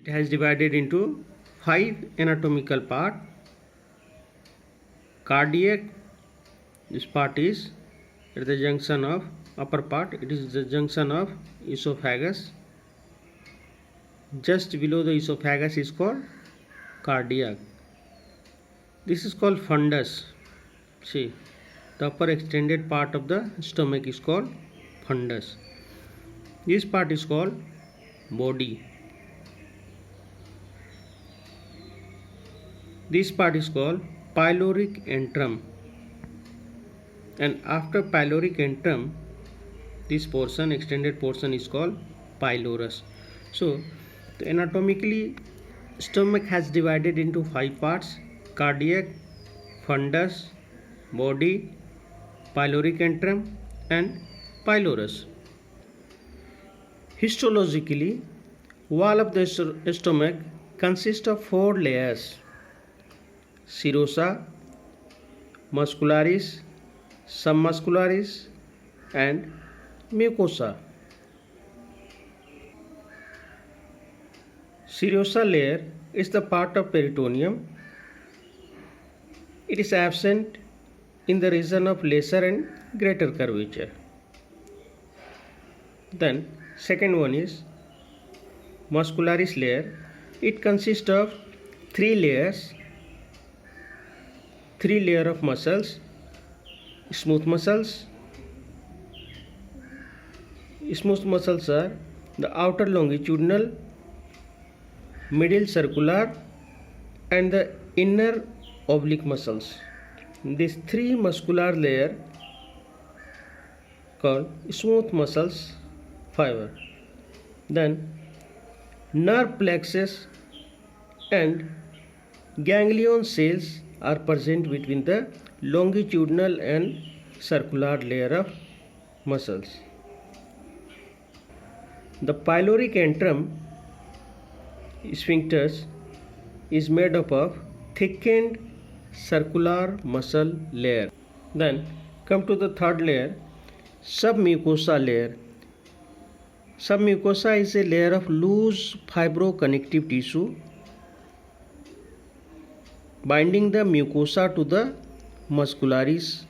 It has divided into 5 anatomical parts. Cardiac, this part is at the junction of upper part, it is the junction of esophagus. Just below the esophagus is called cardiac. This is called fundus. See, the upper extended part of the stomach is called fundus. This part is called body. This part is called pyloric antrum, and after pyloric antrum, this portion, extended portion, is called pylorus. So, anatomically, stomach has divided into 5 parts: cardiac, fundus, body, pyloric antrum, and pylorus. Histologically, wall of the stomach consists of 4 layers: serosa, muscularis, submuscularis, and mucosa. Serosa layer is the part of peritoneum. It is absent in the region of lesser and greater curvature. Then second one is muscularis layer. It consists of 3 layers. 3 layers of muscles: smooth muscles. Smooth muscles are the outer longitudinal, middle circular, and the inner oblique muscles. These 3 muscular layers called smooth muscles fiber. Then nerve plexus and ganglion cells are present between the longitudinal and circular layer of muscles. The pyloric antrum sphincters is made up of thickened circular muscle layer. Then come to the third layer, submucosa layer. Submucosa is a layer of loose fibroconnective tissue binding the mucosa to the muscularis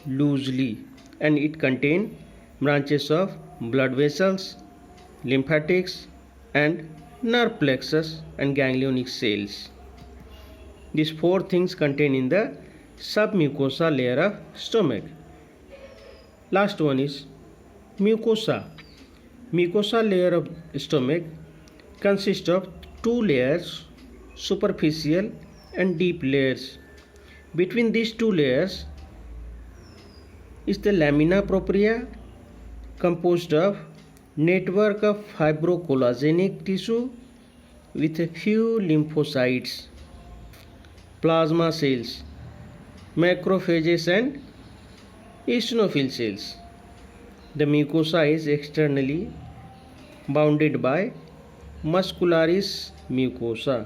loosely, and it contains branches of blood vessels, lymphatics, and nerve plexus and ganglionic cells. These 4 things contained in the submucosa layer of stomach. Last one is mucosa. Mucosa layer of stomach consists of 2 layers, superficial and deep layers. Between these 2 layers is the lamina propria, composed of network of fibrocollagenic tissue with a few lymphocytes, plasma cells, macrophages, and eosinophil cells. The mucosa is externally bounded by muscularis mucosa.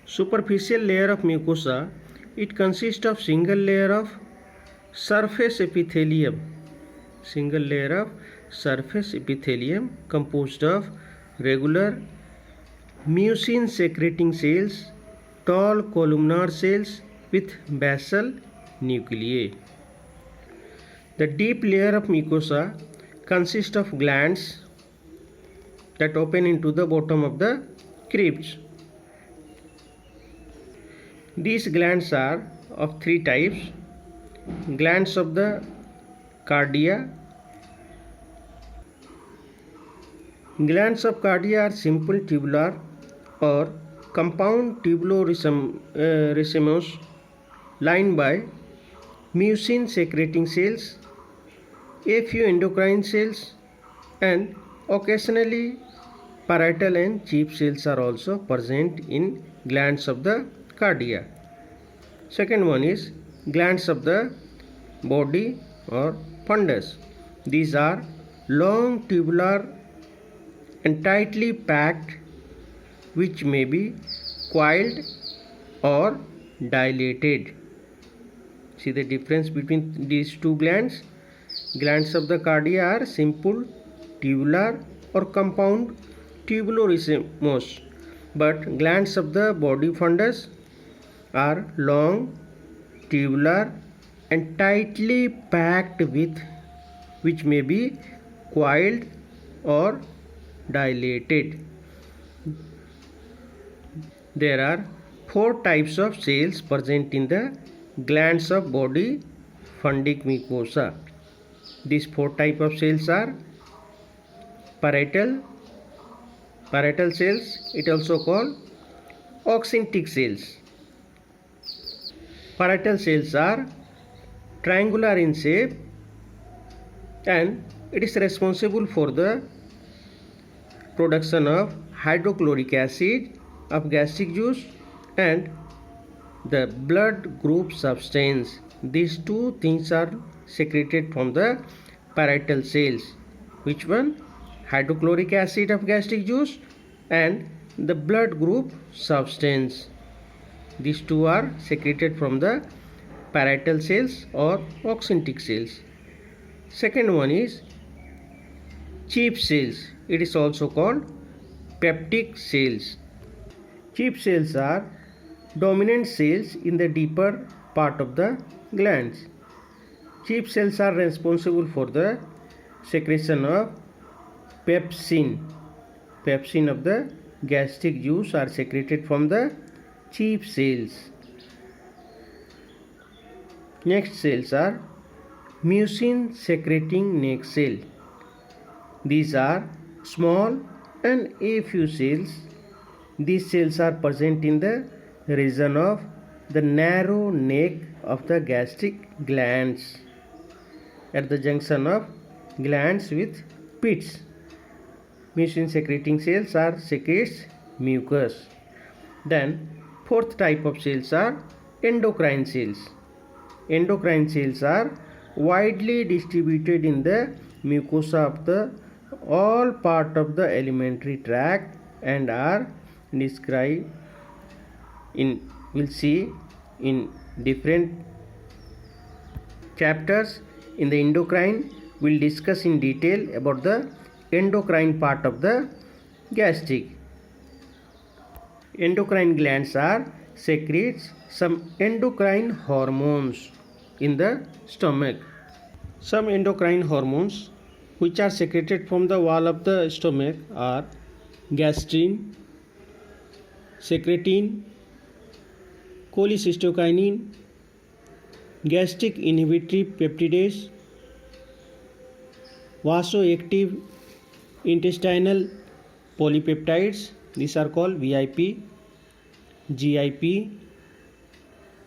Superficial layer of mucosa, it consists of single layer of surface epithelium. Single layer of surface epithelium composed of regular mucin secreting cells, tall columnar cells with basal nuclei. The deep layer of mucosa consists of glands that open into the bottom of the crypts. These glands are of 3 types: glands of the cardia. Glands of cardia are simple tubular or compound tubuloracemous lined by mucin secreting cells, a few endocrine cells, and occasionally parietal and chief cells are also present in glands of the cardia. Second one is glands of the body or fundus. These are long, tubular, and tightly packed, which may be coiled or dilated. See the difference between these 2 glands. Glands of the cardia are simple, tubular, or compound tubuloracemous, but glands of the body fundus are long, tubular and tightly packed with which may be coiled or dilated. There are four types of cells present in the glands of body fundic mucosa. These four types of cells are parietal cells, it also called oxyntic cells. Parietal cells are triangular in shape and it is responsible for the production of hydrochloric acid, of gastric juice and the blood group substance. These two things are secreted from the parietal cells. Which one? Hydrochloric acid of gastric juice and the blood group substance. These two are secreted from the parietal cells or oxyntic cells. Second one is chief cells. It is also called peptic cells. Chief cells are dominant cells in the deeper part of the glands. Chief cells are responsible for the secretion of pepsin. Pepsin of the gastric juice are secreted from the chief cells. Next cells are mucin secreting neck cell. These are small and a few cells. These cells are present in the region of the narrow neck of the gastric glands at the junction of glands with pits. Mucin secreting cells are secretes mucus. Then fourth type of cells are endocrine cells. Endocrine cells are widely distributed in the mucosa of the all part of the alimentary tract and are described in we'll see in different chapters. In the endocrine we'll discuss in detail about the endocrine part of the gastric. Endocrine glands are secretes some endocrine hormones in the stomach. Some endocrine hormones which are secreted from the wall of the stomach are gastrin, secretin, cholecystokinin, gastric inhibitory peptidase, vasoactive intestinal polypeptides. These are called VIP, GIP,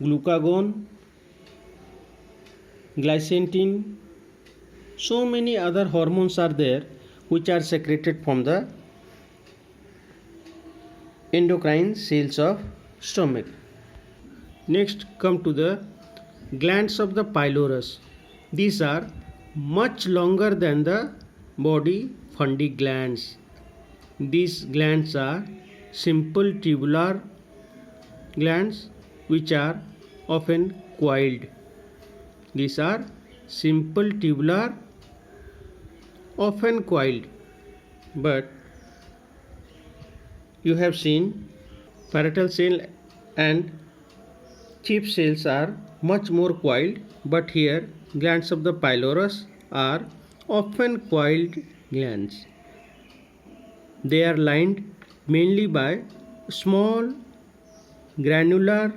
glucagon, glycine. So many other hormones are there which are secreted from the endocrine cells of stomach. Next come to the glands of the pylorus. These are much longer than the body fundic glands. These glands are simple tubular glands which are often coiled. These are simple tubular, often coiled, but you have seen parietal cell and chief cells are much more coiled, but here glands of the pylorus are often coiled glands. They are lined mainly by small granular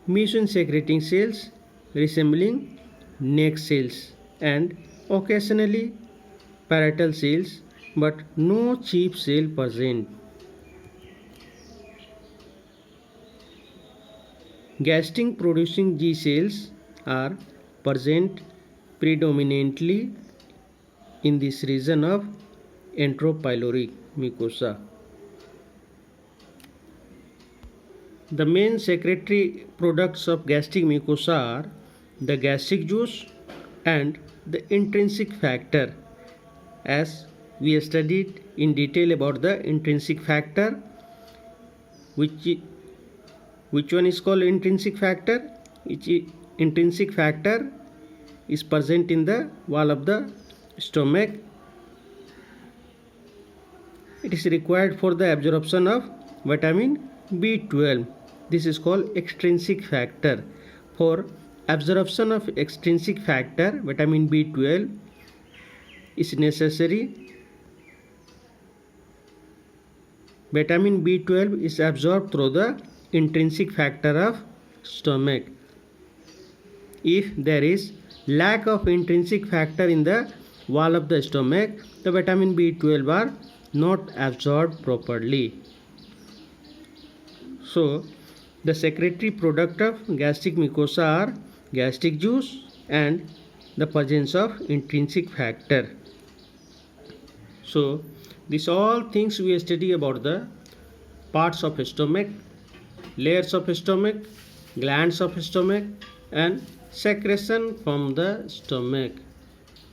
mucin secreting cells resembling neck cells and occasionally parietal cells, but no chief cell present. Gastrin producing G cells are present predominantly in this region of entropyloric mucosa. The main secretory products of gastric mucosa are the gastric juice and the intrinsic factor. As we have studied in detail about the intrinsic factor, which one is called intrinsic factor? Intrinsic factor is present in the wall of the stomach it is required for the absorption of vitamin B12. This is called extrinsic factor. For absorption of extrinsic factor, vitamin B12 is necessary. Vitamin B12 is absorbed through the intrinsic factor of stomach. If there is lack of intrinsic factor in the wall of the stomach, the vitamin B12 are not absorbed properly. So, the secretory product of gastric mucosa are gastric juice and the presence of intrinsic factor. So, these all things we study about the parts of stomach, layers of stomach, glands of stomach and secretion from the stomach.